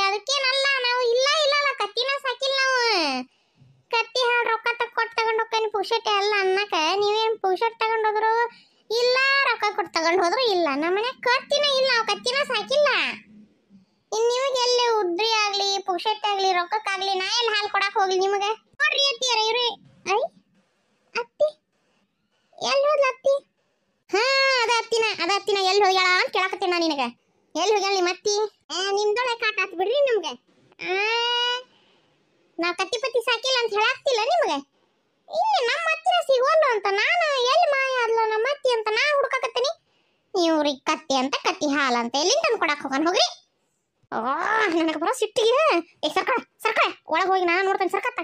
ಅದಕ್ಕೇನಲ್ಲ ನಾವು ಇಲ್ಲ ಇಲ್ಲ ಕತ್ತಿನ ಸಾಕಿಲ್ಲ ನಾವು ಕತ್ತಿ ಹಾಳು ರೊಕ್ಕ ಕೊಟ್ಟು ತಗೊಂಡು ಹೋಗ್ತಾನೆ ಪುಕ್ಷಟ್ಟೆ ಅಲ್ಲ ಅನ್ನಕ ನೀವೇನು ಪುಕ್ಷಟ್ ತಗೊಂಡು ಹೋದ್ರು ಇಲ್ಲ ರೊಕ್ಕ ಕೊಟ್ಟು ತಗೊಂಡು ಹೋದ್ರು ಇಲ್ಲ ನಮ್ಮನೆ ಕತ್ತಿನ ಇಲ್ಲ ನಾವು ಕತ್ತಿನ ಸಾಕಿಲ್ಲ ಇನ್ನು ನಿಮಗೆ ಎಲ್ಲಿ ಉದ್ರಿ ಆಗ್ಲಿ ಪುಕ್ಷಟ್ಟೆ ಆಗ್ಲಿ ರೊಕ್ಕಕ್ಕಾಗ್ಲಿ ನಾ ಎಲ್ಲಿ ಹಾಲು ಕೊಡಕ್ಕೆ ಹೋಗ್ಲಿ ನಿಮಗೆ ನೋಡ್ರಿ ಅತ್ತಿಯರ ಇವ್ರಿ ಐ ಅತ್ತಿ ಎಲ್ಲಿ ಹೋದ್ಲ ಅತ್ತಿ ಹಾ ಅದ ಅತ್ತಿನ ಎಲ್ಲಿ ಹೋಗ್ಯಾಳ ಅಂತ ಕೇಳಕತ್ತೀನಿ ನಾ ನಿನಗೆ ಎಲ್ಲಿ ಹೋಗ್ಯಾಳ ನಿಮ್ಮ ಅತ್ತಿ ನಿಮ್ದೊಳೆ ಕಾಟ ಆತ್ ಬಿಡ್ರಿ ನಮ್ಗೆ ನಾ ಕತ್ತಿ ಪತ್ತಿ ಸಾಕಿಲ್ಲ ಅಂತ ಹೇಳಾಕ್ತಿಲ್ಲ ನಿಮಗೆ ಇಲ್ಲಿ ನಮ್ಮ ಹತ್ತಿರ ಸಿಗೋಲ್ಲ ಅಂತ ನಾನು ಎಲ್ಲಿ ಮಾಯ ಆದ್ಲ ನಮ್ಮ ಅತ್ತಿ ಅಂತ ನಾ ಹುಡುಕಾಕತ್ತೀನಿ ಇವ್ರಿಗೆ ಕತ್ತಿ ಅಂತ ಕತ್ತಿ ಹಾಲು ಅಂತ ಎಲ್ಲಿಂದ ತಂದು ಕೊಡಕ್ಕೆ ಹೋಗೋಣ ಹೋಗ್ರಿ ನನಗೆ ಬರೋ ಸಿಟ್ಟಿಗೆ ಸರ್ಕಳ ಒಳಗೆ ಹೋಗಿ ನಾನು ನೋಡ್ತೇನೆ ಸರ್ಕತ್ತ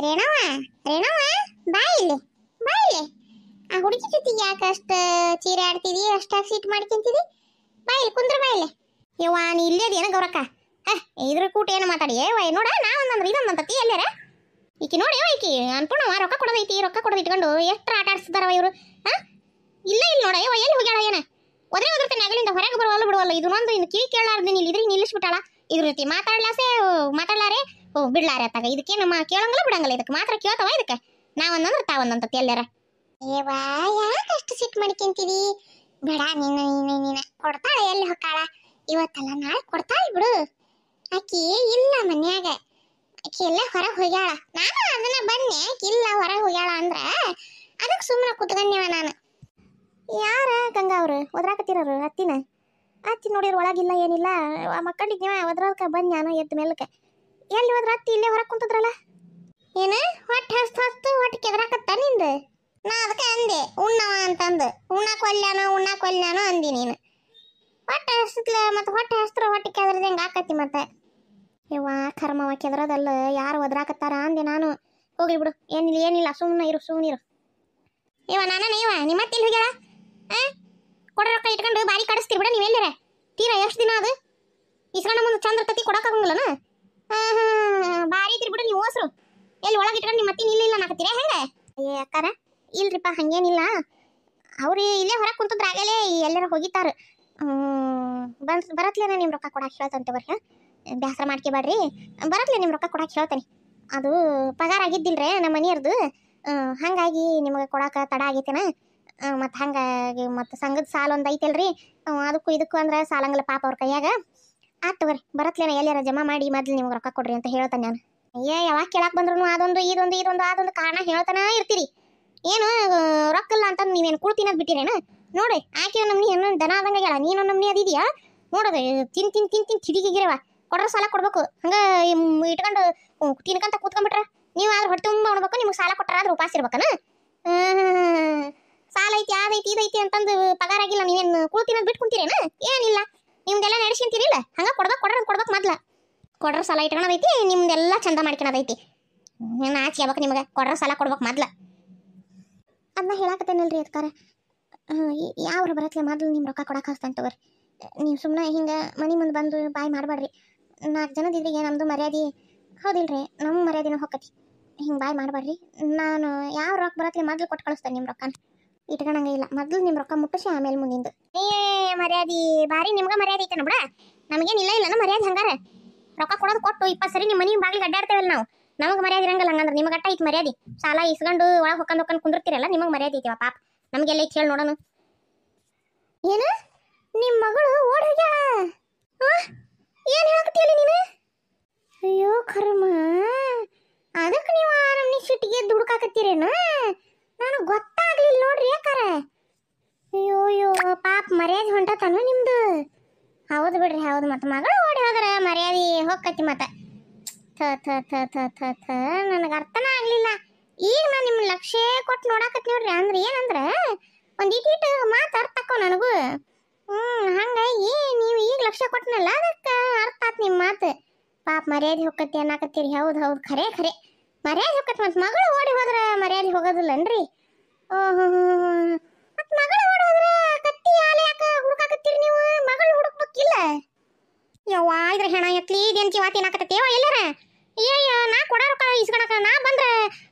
ರೇಣವ ಬಾ ಇಲ್ಲಿ ಆ ಹುಡುಗಿ ಜೊತೆಗೆ ಯಾಕೆ ಅಷ್ಟು ಚೀರೆ ಆಡ್ತಿದಿ ಅಷ್ಟಾಗಿ ಸಿಟ್ಟು ಮಾಡ್ಕೊಂತಿದಿ ಬಾ ಇಲ್ಲಿ ಕುಂದ್ರ ಬಾ ಇಲ್ಲಿ ಯವ್ವ ನೀ ಇಲ್ಲೇದಿ ಏನ ಗೌರಕ್ಕ ಇದ್ರ ಕೂಟ ಏನು ಮಾತಾಡಿ ನೋಡ ನಾ ಒಂದಂದ್ರೆ ಇದೊಂದಂತತಿ ಎಲ್ಲಾರ ಈಕಿ ನೋಡಿ ಈಕಿ ಅನ್ಪೂರ್ಣವ ರೊಕ್ಕ ಕೊಡೋದು ಇಟ್ಕೊಂಡು ಎಷ್ಟು ಆಟ ಆಡಿಸ್ತಾರವ ಇವರು ಇಲ್ಲ ನೋಡ ಎಲ್ಲಿ ಹೋಗ್ಯಾಳ ಏನ ಒದರ್ತೇನೆ ಅಗಲಿಂದ ಹೊರಗೆ ಬರುವಲ್ಲ ಇದು ಒಂದು ಇನ್ನು ಕಿವಿ ಕೇಳಾರ್ದೇನಿ ಇಲ್ಲಿ ಇದ್ರಿಗೆ ನಿಲ್ಲಿಸ್ಬಿಟ್ಟಾಳ ಇದ್ರ ರೀತಿ ಮಾತಾಡ್ಲಾರೆ ಬಿಡ್ಲಾರೆ ಅತ್ತಾಗ ಇದಕ್ಕೆ ನಮ್ಮ ಕೇಳಂಗಿಲ್ಲ ಬಿಡಂಗಿಲ್ಲ ಇದಕ್ಕೆ ಮಾತ್ರ ಕೇಳ್ತಾವ ಇದಕ್ಕೆ ನಾವೊಂದಂದ್ರೆ ತಾವೊಂದಂತತಿ ಎಲ್ಲಾರ ಯಾಕಷ್ಟು ಸಿಟ್ಟು ಮಾಡ್ಕೊಂತೀವಿ ಬೇಡ ನೀನ ಕೊಡ್ತಾಳೆ ಎಲ್ಲಿ ಹೊಕ್ಕಾಳ ಇವತ್ತಲ್ಲ ನಾಳೆ ಕೊಡ್ತಾಳೆ ಬಿಡು ಆಕಿ ಇಲ್ಲ ಮನ್ಯಾಗ ಆಕಿ ಎಲ್ಲ ಹೊರಗೆ ಹೋಗ್ಯಾಳ ನಾನು ಅದನ್ನ ಬನ್ನಿ ಆಕಿ ಇಲ್ಲ ಹೊರಗೆ ಹೋಗ್ಯಾಳ ಅಂದ್ರ ಅದಕ್ಕೆ ಸುಮ್ಮನೆ ಕುತ್ಕೊಂಡೇವ ನಾನು ಯಾರ ಗಂಗಾ ಅವರು ಒದ್ರಾಕತ್ತಿರೋರು ಅತ್ತಿ ನೋಡಿರ ಒಳಗಿಲ್ಲ ಏನಿಲ್ಲ ಮಕ್ಕಳಿಗೆ ಒದ್ರಕ ಬಂದ್ ನಾನು ಎದ್ದ ಮೇಲಕ್ಕೆ ಎಲ್ಲಿ ಹೋದ್ರ ಅತ್ತಿ ಇಲ್ಲೇ ಹೊರಗೆ ಕುಂತದ್ರಲ್ಲ ಏನ ಹೊಟ್ಟೆ ಹೊಟ್ಟೆ ಕೆದ್ರಾಕತ್ತ ನಿಂದು ನಾ ಅದಕ್ಕೆ ಅಂದೆ ಉಣ್ಣವ ಅಂತಂದು ಉಣ್ಣಾಕ್ ಒಲ್ಯಾನೋ ಅಂದಿ ನೀನು ಹೊಟ್ಟೆ ಹಸ್ತ್ಲ ಮತ್ತೆ ಹೊಟ್ಟೆ ಹಸ್ತ್ರ ಹೊಟ್ಟೆ ಕೆದ್ರದ ಹೆಂಗೆ ಆಕತಿ ಮತ್ತೆ ಯವ್ವ ಕರ್ಮವ ಕೆದ್ರದಲ್ಲ ಯಾರು ಒದ್ರಾಕತ್ತಾರ ಅಂದೆ ನಾನು ಹೋಗ್ಲಿ ಬಿಡು ಏನಿಲ್ಲ ಸುಮ್ಮನೆ ಇರು ಇವ ನಿಮ್ಮತ್ತೆ ಇಲ್ಲಿ ಹೋಗ್ಯಾಳ ಕೊಡ ರೊಕ್ಕ ಇಟ್ಕೊಂಡು ಬಾರಿ ಕಡಿಸ್ತೀರಿ ಬಿಡ ನೀವೆಲ್ಲರ ತೀರಾ ಎಷ್ಟು ದಿನ ಅದು ಇಸ್ಕೊಂಡ ಮುಂದೆ ಚಂದ್ರ ತತ್ತಿ ಕೊಡಕ್ಕಾಗಂಗಿಲ್ಲನ ಬಾರಿ ಇದ್ರಿ ಬಿಡು ನೀವು ಹೋಸ್ರು ಎಲ್ಲಿ ಒಳಗೆ ಇಟ್ಕೊಂಡು ನಿಮ್ಮ ಮತ್ತೆ ಇಲ್ಲ ನಾಕತ್ತೀರ ಹೆಂಗೆ ಅಕ್ಕಾರ ಇಲ್ರಿಪ್ಪ ಹಂಗೇನಿಲ್ಲ ಅವ್ರು ಇಲ್ಲೇ ಹೊರಗೆ ಕುಂತದ್ರ ಆಗಲೇ ಎಲ್ಲರ ಹೋಗಿತ್ತಾರ ಬರತ್ಲೇನ ನಿಮ್ಮ ರೊಕ್ಕ ಕೊಡಕ್ಕೆ ಹೇಳ್ತಂತೆ ಬರ್ರಿ ಬ್ಯಾಸರ ಮಾಡ್ಕೋಬೇಡ್ರಿ ಬರತ್ಲೆ ನಿಮ್ಮ ರೊಕ್ಕ ಕೊಡಕ್ಕೆ ಹೇಳ್ತೇನೆ ಅದು ಪಗಾರ ಆಗಿದ್ದಿಲ್ರಿ ನಮ್ಮ ಮನೆಯವ್ರದ್ದು ಹಾಗಾಗಿ ನಿಮಗೆ ಕೊಡಕ್ಕೆ ತಡ ಆಗೈತೇನ ಮತ್ತು ಹಾಗಾಗಿ ಮತ್ತು ಸಂಘದ ಸಾಲ ಒಂದು ಐತಲ್ರಿ ಅದಕ್ಕೂ ಇದಕ್ಕೂ ಅಂದ್ರೆ ಸಾಲಂಗಿಲ್ಲ ಪಾಪ ಅವ್ರ ಕೈಯಾಗ ಆತು ಬರ್ರಿ ಬರತ್ಲೇನ ಎಲ್ಲಾರ ಜಮಾ ಮಾಡಿ ಮೊದ್ಲು ನಿಮ್ಗೆ ರೊಕ್ಕ ಕೊಡ್ರಿ ಅಂತ ಹೇಳ್ತಾನೆ ನಾನು ಯಾವಾಗ ಕೇಳಕ್ಕೆ ಬಂದ್ರು ಅದೊಂದು ಕಾರಣ ಹೇಳ್ತಾನ ಇರ್ತೀರಿ ಏನು ರೊಕ್ಕ ಇಲ್ಲ ಅಂತ ನೀವೇನು ಕುಳ್ತಿನದ್ ಬಿಟ್ಟಿರೇನ ನೋಡಿ ಆಕೆ ನಮ್ನಿ ಏನು ದನ ಆದಂಗ ಆಗ್ಯಾಳ ನೀನು ನಮ್ನಿ ಅದಿದ್ಯಾ ನೋಡೋದು ತಿನ್ ತಿಡಿಗಿಗಿರವ ಕೊಡ್ರ ಸಾಲ ಕೊಡ್ಬೇಕು ಹಂಗ ಇಟ್ಕೊಂಡು ತಿನ್ಕಂತ ಕೂತ್ಕೊಂಡ್ಬಿಟ್ರ ನೀವು ಆದ್ರೆ ಹೊಟ್ಟೆ ತುಂಬ ಉಣ್ಬೇಕು ನಿಮ್ಗೆ ಸಾಲ ಕೊಟ್ಟಾರ ಆದ್ರೆ ಉಪವಾಸ ಇರ್ಬೇಕನ ಸಾಲ ಐತಿ ಅದೈತಿ ಇದೈತಿ ಅಂತಂದು ಪಗಾರ ಆಗಿಲ್ಲ ನೀವೇನು ಕೂಳ್ತಿನದ್ ಬಿಟ್ಟು ಕುಂತೀರೇನ ಏನಿಲ್ಲ ನಿಮ್ದೆಲ್ಲ ನಡೆಸ್ಕೊಂತೀರಿಲ್ಲ ಹಂಗ ಕೊಡ್ಬೇಕು ಮೊದ್ಲ ಕೊಡ್ರ ಸಾಲ ಇಟ್ಕೊಳೋದೈತಿ ನಿಮ್ದೆಲ್ಲ ಚಂದ ಮಾಡ್ಕೊಳೋದೈತಿ ಆಚೆ ಆಗ್ಬೇಕು ನಿಮಗೆ ಕೊಡ್ರ ಸಾಲ ಕೊಡ್ಬೇಕು ಮೊದ್ಲ ಅದನ್ನ ಹೇಳಕತ್ತೇನಲ್ರಿ ಅದಕ್ಕಾರ ಯಾವ್ರು ಬರತ್ಲೆ ಮೊದ್ಲು ನಿಮ್ಮ ರೊಕ್ಕ ಕೊಡಕ್ಕೆ ಹಸ್ತಾನೆ ತಗೋರಿ ನೀವು ಸುಮ್ಮನೆ ಹಿಂಗೆ ಮನೆ ಮುಂದೆ ಬಂದು ಬಾಯ್ ಮಾಡಬೇಡ್ರಿ 4 ಜನದಿದ್ರಿಗೆ ನಮ್ಮದು ಮರ್ಯಾದೆ ಹೌದಿಲ್ರಿ ನಮ್ಮ ಮರ್ಯಾದೆನೂ ಹೊಕ್ಕತಿ ಹಿಂಗೆ ಬಾಯ್ ಮಾಡಬೇಡ್ರಿ ನಾನು ಯಾವ ರೊಕ್ಕ ಬರತ್ಲೆ ಮೊದ್ಲು ಕೊಟ್ಟು ಕಳಿಸ್ತೇನೆ ನಿಮ್ಮ ರೊಕ್ಕನ ಇಟ್ಕೊಳಂಗೆ ಇಲ್ಲ ಮೊದ್ಲು ನಿಮ್ಮ ರೊಕ್ಕ ಮುಟ್ಟಿಸಿ ಆಮೇಲೆ ಮುಂದಿಂದು ಮರ್ಯಾದೆ ಭಾರಿ ನಿಮ್ಗೆ ಮರ್ಯಾದೆ ಐತೇನ ಬಿಡ ನಮಗೇನಿಲ್ಲ ಮರ್ಯಾದೆ ಹಂಗಾರ ರೊಕ್ಕ ಕೊಡೋದು ಕೊಟ್ಟು 20 ಸರಿ ನಿಮ್ಮ ಮನೆ ಬಾಗಿಲಿಗೆ ಅಡ್ಡಾಡ್ತೇವಲ್ಲ ನಾವು ನಮಗೆ ಮರ್ಯಾದೆ ಇರಂಗಿಲ್ಲ ಹಂಗಂದ್ರೆ ನಿಮಗೆ ಅಟ್ಟ ಐತಿ ಮರ್ಯಾದೆ ಸಾಲ ಇಸ್ಕೊಂಡು ಒಳಗೆ ಹೊಕ್ಕೊಂಡು ಕುಂದಿರ್ತೀರಲ್ಲ ನಿಮಗೆ ಮರ್ಯಾದೆ ಐತಿವ ಪಾಪ ನಮಗೆಲ್ಲ ಐತಿ ಹೇಳಿ ನೋಡೋಣ ಏನು ನಿಮ್ಮ ಮಗಳು ಓಡ್ ಹೋಗ್ಯಾಳ ಏನು ಹೇಳಕತ್ತೀಯಲ್ಲ ನೀನು ಅಯ್ಯೋ ಕರ್ಮ ಅದಕ್ಕೆ ನೀವು ನಮ್ಮ ಸಿಟ್ಟಿಗೆ ದುಡ್ಕಾಕತ್ತೀರೇನು ನನಗೆ ಗೊತ್ತಾಗ್ಲಿಲ್ಲ ನೋಡ್ರಿ ಯಾಕಾರ ಅಯ್ಯೋ ಪಾಪ ಮರ್ಯಾದೆ ಹೊಂಟತನು ನಿಮ್ದು ಹೌದು ಬಿಡ್ರಿ ಹೌದು ಮತ್ತೆ ಮಗಳು ಓಡಿ ಹೋದ್ರೆ ಮರ್ಯಾದೆ ಹೋಗ್ಕತಿ ಮತ್ತೆ ನನಗೆ ಅರ್ಥನ ಆಗ್ಲಿಲ್ಲ ಈಗ ನಾನು ನಿಮ್ಮ ಲಕ್ಷ್ಯ ಕೊಟ್ಟು ನೋಡಾಕತ್ ನೋಡ್ರಿ ಅಂದ್ರೆ ಏನಂದ್ರೆ ಒಂದು ಇಟೀಟು ಮಾತು ಅರ್ಥ ಆಕೋ ನನಗೂ ಹಂಗಾಗಿ ನೀವು ಈಗ ಲಕ್ಷ್ಯ ಕೊಟ್ಟನಲ್ಲ ಅದಕ್ಕೆ ಅರ್ಥ ಆತ್ ನಿಮ್ಮ ಮಾತು ಪಾಪ ಮರ್ಯಾದೆ ಹೋಗತಿ ಅನ್ನಕತ್ತೀರಿ ಹೌದು ಖರೆ ಮರ್ಯಾದೆ ಹೋಗತ್ ಮತ್ತು ಮಗಳು ಓಡಿ ಹೋದ್ರೆ ಮರ್ಯಾದೆ ಹೋಗೋದಿಲ್ಲನ್ರಿ ಮತ್ತು ಮಗಳು ಓಡಿ ಹೋದ್ರೆ ಕತ್ತಿ ಆಲೆ ಯಾಕೆ ಹುಡುಕಾಕತ್ತೀರಿ ನೀವು ಮಗಳು ಹುಡುಕ್ಬೇಕಿಲ್ಲ ಯವ್ವಾ ಇದ್ರ ಹೆಣ ಎತ್ಲಿ ಇದೇನು ಕಿವಾತಿ ಏನಾಕತ್ತೇವ ಎಲ್ಲಾರ ನಾ ಕೊಡ ರೊಕ್ಕ ಇಸ್ಕೊಳಕ ನಾ ಬಂದ್ರೆ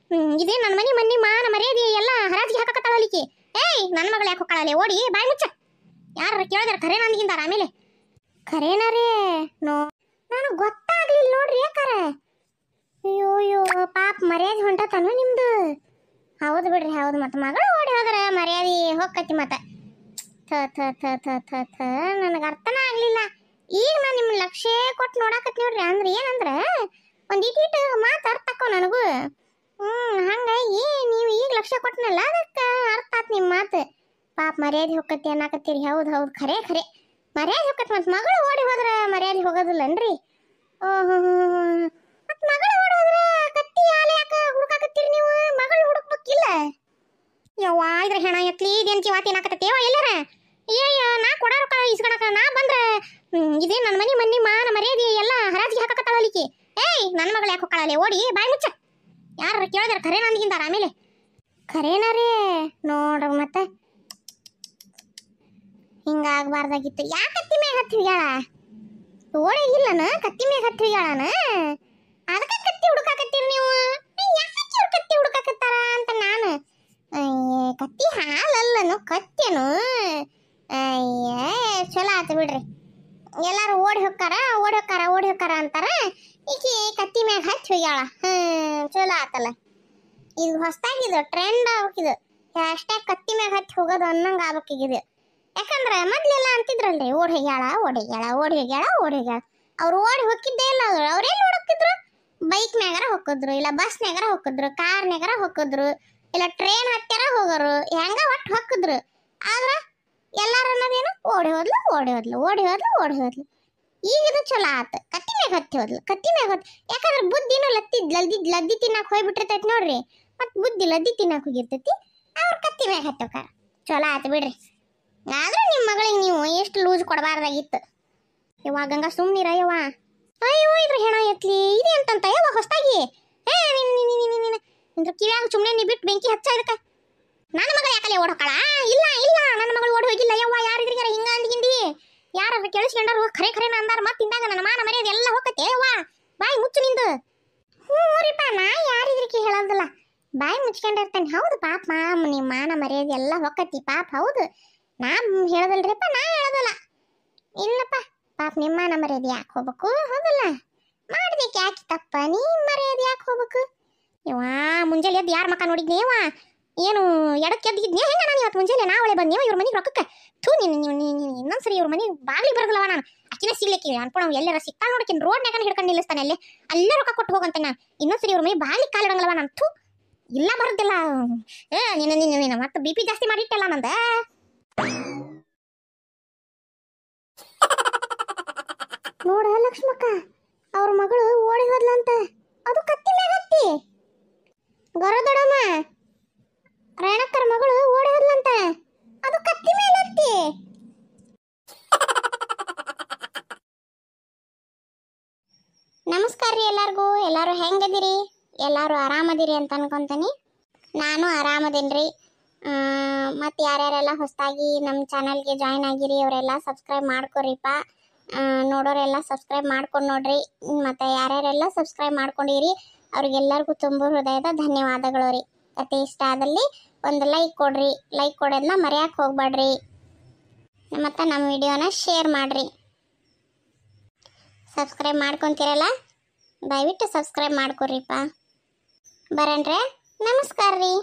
ಇದೇ ನನ್ನ ಮನೆ ಮಾನ ಮರ್ಯಾದೆ ಎಲ್ಲ ಹರಾಜಿಗೆ ಹಾಕಕತ್ತಾಳ ಅಲಿಕಿ ಏಯ್ ನನ್ನ ಮಗಳು ಯಾಕೆ ಹೋಗ್ಕೊಳ್ಳಲ್ಲ ಓಡಿ ಬಾಯ್ ಮುಚ್ಚ. ಯಾರು ಕೇಳಿದಾರೆ ಖರೇನ ಅಂದ್ಗಿಂದಾರ ಆಮೇಲೆ ಖರೇನ ರೀ ನೋ ನನಗೆ ಗೊತ್ತಾಗ್ಲಿಲ್ಲ ನೋಡ್ರಿ ಯಾಕಾರ. ಅಯ್ಯೋ ಅಯ್ಯೋ ಪಾಪ ಮರ್ಯಾದೆ ಹೊಂಟತನು ನಿಮ್ದು. ಹೌದು ಬಿಡ್ರಿ ಹೌದು, ಮತ್ತೆ ಮಗಳು ಓಡಿ ಹೋದ್ರೆ ಮರ್ಯಾದೆ ಹೋಗ್ಕತಿ ಮತ್ತೆ. ಥ ಥ ಥ ಥ ಥ ಥ ನನಗೆ ಅರ್ಥನ ಆಗ್ಲಿಲ್ಲ. ಈಗ ನಾನು ನಿಮ್ಮ ಲಕ್ಷ್ಯ ಕೊಟ್ಟು ನೋಡಾಕತ್ ನೋಡ್ರಿ. ಅಂದ್ರೆ ಏನಂದ್ರೆ ಒಂದು ಇಟೀಟ್ ಮಾತು ಅರ್ಥ ಆಕೋ ನನಗೂ. ಹಂಗಾಗಿ ನೀವು ಈಗ ಲಕ್ಷ್ಯ ಕೊಟ್ಟನಲ್ಲ ಅದಕ್ಕೆ ಅರ್ಥ ಆತ್ ನಿಮ್ಮ ಮಾತು. ಪಾಪ ಮರ್ಯಾದೆ ಹೋಗ್ಕತಿ ಅನ್ನಕತ್ತೀರಿ. ಹೌದು ಹೌದು ಖರೆ ಖರೆ ಮರ್ಯಾದೆ ಹೋಗ್ಕತಿ. ಮತ್ತೆ ಮಗಳು ಓಡಿ ಹೋದ್ರೆ ಮರ್ಯಾದೆ ಹೋಗೋದಿಲ್ಲನ್ರಿ? ಓಹೋ ಮತ್ತೆ ಮಗಳು ಓಡಿ ಹೋದ್ರೆ ಕತ್ತಿ ಆಲೆ ಯಾಕೆ ಹುಡುಕಾಕತ್ತೀರಿ ನೀವು? ಮಗಳು ಹುಡುಕ್ಬೇಕಿಲ್ಲ. ಯವ್ವ ಇದ್ರ ಹೆಣ ಎತ್ಲಿ ಇದೇನ್ ಕಿವಾತಿ ಏನಾಕತ್ತೇವ ಎಲ್ಲಾರ? ಏಯ್ಯ ನಾ ಕೊಡ ರೊಕ್ಕ ಇಸ್ಕೊಳಕ ನಾ ಬಂದ್ರೆ ಇದೇ ನನ್ನ ಮನಿ ಮಾನ ಮರ್ಯಾದೆ ಎಲ್ಲ ಹರಾಜಿಗೆ ಹಾಕಕತ್ತಾಳಲಿಕ್ಕೆ. ಏಯ್ ನನ್ನ ಮಗಳು ಯಾಕೆ ಹೋಗ್ಕೊಳ್ಳಲ್ಲ ಓಡಿ ಬಾಯ್ ಮುಚ್ಚ. ಯಾರು ಕೇಳಿದಾರ ಖರೇನ ಅಂದ್ಗಿಂದಾರ ಆಮೇಲೆ ಖರೇನ ರೀ ನೋಡ್ರ ಮತ್ತೆ ಹಿಂಗಾಗಬಾರ್ದಾಗಿತ್ತು. ಯಾಕೆ ಕತ್ತಿ ಮ್ಯಾಗ ಹತ್ತಿ ಹೋಗ್ಯಾಳ? ಓಡಿಗಿಲ್ಲನ ಕತ್ತಿ ಮ್ಯಾಗ ಹತ್ತಿ ಹೋಗ್ಯಾಳನ? ಅದಕ್ಕೆ ಕತ್ತಿ ಹುಡುಕಾಕತ್ತೀರಿ ನೀವು? ಯಾಕೆ ಅವ್ರು ಕತ್ತಿ ಹುಡುಕಾಕತ್ತಾರ ಅಂತ ನಾನು ಕತ್ತಿ ಹಾಲಲ್ಲನು ಕತ್ತೇನು? ಅಯ್ಯ ಚಲೋ ಆತು ಬಿಡ್ರಿ. ಎಲ್ಲಾರು ಓಡಿ ಹೋಗ್ತಾರ ಅಂತಾರ. ಈಕಿ ಕತ್ತಿ ಮ್ಯಾಗ ಹಚ್ಚಿ ಹೋಗ್ಯಾಳ. ಚಲೋ ಆತಲ್ಲ. ಇದು ಹೊಸದಾಗಿದು ಟ್ರೆಂಡ್ ಆಗ್ಬೇಕಿದು. ಹ್ಯಾಶ್ಟ್ಯಾಗ್ ಕತ್ತಿ ಮ್ಯಾಗ ಹಚ್ಚಿ ಹೋಗೋದು ಅನ್ನಂಗೆ ಆಗ್ಬೇಕಿದು. ಯಾಕಂದ್ರೆ ಮೊದ್ಲೆಲ್ಲ ಅಂತಿದ್ರಲ್ರಿ ಓಡಿ ಹೋಗ್ಯಾಳ. ಅವ್ರು ಓಡಿ ಹೋಗಿದ್ದೇ ಇಲ್ಲ. ಅವ್ರೇನು ಹೋಗಿದ್ರು ಬೈಕ್ ಮ್ಯಾಗಾರ ಹೋಗಿದ್ರು, ಇಲ್ಲ ಬಸ್ನ್ಯಾಗಾರ ಹೋಗಿದ್ರು, ಕಾರ್ನ್ಯಾಗಾರ ಹೋಗಿದ್ರು, ಇಲ್ಲ ಟ್ರೈನ್ ಹತ್ಯಾರ ಹೋಗೋರು, ಹೆಂಗ ಒಟ್ಟು ಹೋಗಿದ್ರು. ಆದ್ರೆ ಎಲ್ಲಾರು ಅನ್ನೋದೇನು ಓಡಿ ಹೋದ್ಲು. ಈಗ ಇದು ಚಲೋ ಆತ. ಕತ್ತಿ ಮ್ಯಾಗ ಹತ್ತಿ ಹೋದ್ಲು. ಯಾಕಂದ್ರೆ ಬುದ್ಧಿನೂ ಲದ್ದಿ ತಿನ್ನಾಕ ಹೋಗ್ಬಿಟ್ಟಿರ್ತೈತಿ ನೋಡ್ರಿ. ಮತ್ತೆ ಬುದ್ಧಿ ಲದ್ದಿ ತಿನ್ನಾಕ ಹೋಗಿರ್ತೈತಿ. ಅವ್ರು ಕತ್ತಿ ಮ್ಯಾಗ ಹತ್ತಿ ಹೋಗಾರ. ಚಲೋ ಆತು ಬಿಡ್ರಿ. ಆದ್ರೆ ನಿಮ್ಮ ಮಗಳಿಗೆ ನೀವು ಎಷ್ಟು ಲೂಸ್ ಕೊಡಬಾರ್ದಾಗಿತ್ತು. ಯವ್ವ ಗಂಗಾ ಸುಮ್ನಿರ ಯವ್ವ. ಅಯ್ಯೋ ಇದ್ರ ಹೆಣ ಎತ್ಲಿ ಇದೆ ಅಂತಂತ ಯವ್ವ ಹೊಸದಾಗಿ. ನಿಂದ್ರ ಕಿವ್ಯಾಗ ಸುಮ್ಮನೆ ನೀ ಬಿಟ್ಟು ಬೆಂಕಿ ಹಚ್ಚ ಇದಕ್ಕೆ. ನನ್ನ ಮಗಳು ಯಾಕಲೆ ಓಡ್ ಹೋಗ್ತಾಳ? ಇಲ್ಲ ನನ್ನ ಮಗಳು ಓಡಿ ಹೋಗಿಲ್ಲ ಯವ್ವ. ಯಾರಿದ್ರಿಗಾರ ಹಿಂಗ ಅಂದ್ಗಿಂದಿ? ಯಾರು ಕೇಳಿಸ್ಕೊಂಡಾರು ಖರೆ ಅಂದಾರ. ಮತ್ತೆ ಇಂದಾಗ ನನ್ನ ಮಾನ ಮರ್ಯಾದೆ ಎಲ್ಲ ಹೋಗತ್ತೆ ಯವ್ವ. ಬಾಯಿ ಮುಚ್ಚು ನಿಂದು. ಹ್ಞೂ ರೀಪಾ ನಾ ಯಾರಿದ್ರಿಕಿ ಹೇಳೋದಿಲ್ಲ. ಬಾಯಿ ಮುಚ್ಕೊಂಡಿರ್ತೇನೆ. ಹೌದು ಪಾಪ ನಿಮ್ಮ ಮಾನ ಮರ್ಯಾದೆ ಎಲ್ಲ ಹೋಗತಿ ಪಾಪ. ಹೌದು ನಾ ಹೇಳೋದಲ್ರಿಪ್ಪ, ನಾ ಹೇಳೋದಲ್ಲ. ಇಲ್ಲಪ್ಪ ಪಾಪ ನಿಮ್ಮ ಮಾನ ಮರ್ಯಾದೆ ಯಾಕೆ ಹೋಗ್ಬೇಕು? ಹೌದಲ್ಲ ಮಾಡ್ಬೇಕು ಯಾಕೆ ತಪ್ಪ? ನೀ ಮರ್ಯಾದೆ ಯಾಕೆ ಹೋಗ್ಬೇಕು? ಯವ್ವ ಮುಂಜಾನೆ ಎದ್ದು ಯಾರ ಮಕ್ಕ ನೋಡಿದ್ನೇವ? ಏನು ಎಡಕ್ಕೆ ಎದ್ದಿದ್ನೇ ಹೆಂಗ? ನಾನು ಇವತ್ತು ಮುಂಜಾನೆ ನಾ ಒಳ್ಳೆ ಬಂದೇವ ಇವ್ರ ಮನೆಗೆ ರೊಕ್ಕಕ್ಕೆ. ಥೂ ನೀವು ಇನ್ನೊಂದ್ಸರಿ ಇವ್ರ ಮನೆಗೆ ಬಾಗ್ಲಿ ಬರೋದಿಲ್ಲವ ನಾನು. ಅಕ್ಕಿನ ಸಿಗ್ಲಿಕ್ಕೆ ಅನ್ಕೊಂಡು ಎಲ್ಲಾರ ಸಿಕ್ತಾ ನೋಡಕಿನ್ ರೋಡ್ನಾಗ ಹಿಡ್ಕೊಂಡು ನಿಲ್ಲಿಸ್ತಾನೆ. ಅಲ್ಲೇ ರೊಕ್ಕ ಕೊಟ್ಟು ಹೋಗಂತ ನಾನು. ಇನ್ನೊಂದ್ಸರಿ ಇವ್ರ ಮನೆ ಬಾಗ್ಲಿ ಕಾಲಿಡಂಗಲ್ಲವ ನಾನು. ಥೂ ಇಲ್ಲ ಬರೋದಿಲ್ಲ. ನೀನು ಮತ್ತೆ ಬಿ ಪಿ ಜಾಸ್ತಿ ಮಾಡಿಟ್ಟಲ್ಲ ನಂದ. ನೋಡ ಲಕ್ಷ್ಮಕ್ಕ ಅವ್ರ ಮಗಳು ಓಡಿ ಹೋದ್ಲಂತ. ಅದು ಕತ್ತಿ ಮ್ಯಾಗ ಹತ್ತಿ. ಗರದೊಡಮ್ಮ ರೇಣಕ್ಕರ ಮಗಳು ಓಡಿ ಹೋದ್ಲಂತ. ಅದು ಕತ್ತಿ ಮೇಲೆ ಹತ್ತಿ. ನಮಸ್ಕಾರ ರೀ ಎಲ್ಲಾರ್ಗೂ. ಎಲ್ಲಾರು ಹೆಂಗದಿರಿ? ಎಲ್ಲಾರು ಆರಾಮದಿರಿ ಅಂತ ಅನ್ಕೊಂತೀನಿ. ನಾನು ಆರಾಮದೇನ್ರಿ. ಮತ್ತು ಯಾರ್ಯಾರೆಲ್ಲ ಹೊಸದಾಗಿ ನಮ್ಮ ಚಾನಲ್ಗೆ ಜಾಯ್ನ್ ಆಗಿರಿ ಅವರೆಲ್ಲ ಸಬ್ಸ್ಕ್ರೈಬ್ ಮಾಡ್ಕೊರಿಪ್ಪ. ನೋಡೋರೆಲ್ಲ ಸಬ್ಸ್ಕ್ರೈಬ್ ಮಾಡ್ಕೊಂಡು ನೋಡ್ರಿ. ಮತ್ತು ಯಾರ್ಯಾರೆಲ್ಲ ಸಬ್ಸ್ಕ್ರೈಬ್ ಮಾಡ್ಕೊಂಡಿರಿ ಅವ್ರಿಗೆಲ್ಲರಿಗೂ ತುಂಬ ಹೃದಯದ ಧನ್ಯವಾದಗಳು ರೀ. ಕತೆ ಇಷ್ಟ ಆದಲ್ಲಿ ಒಂದು ಲೈಕ್ ಕೊಡ್ರಿ. ಲೈಕ್ ಕೊಡೋದನ್ನ ಮರೆಯಕ್ಕೆ ಹೋಗ್ಬೇಡ್ರಿ. ಮತ್ತು ನಮ್ಮ ವಿಡಿಯೋನ ಶೇರ್ ಮಾಡಿರಿ. ಸಬ್ಸ್ಕ್ರೈಬ್ ಮಾಡ್ಕೊತೀರಲ್ಲ ದಯವಿಟ್ಟು ಸಬ್ಸ್ಕ್ರೈಬ್ ಮಾಡ್ಕೊರಿಪ್ಪ. ಬರಣ್ರೆ ನಮಸ್ಕಾರ ರೀ.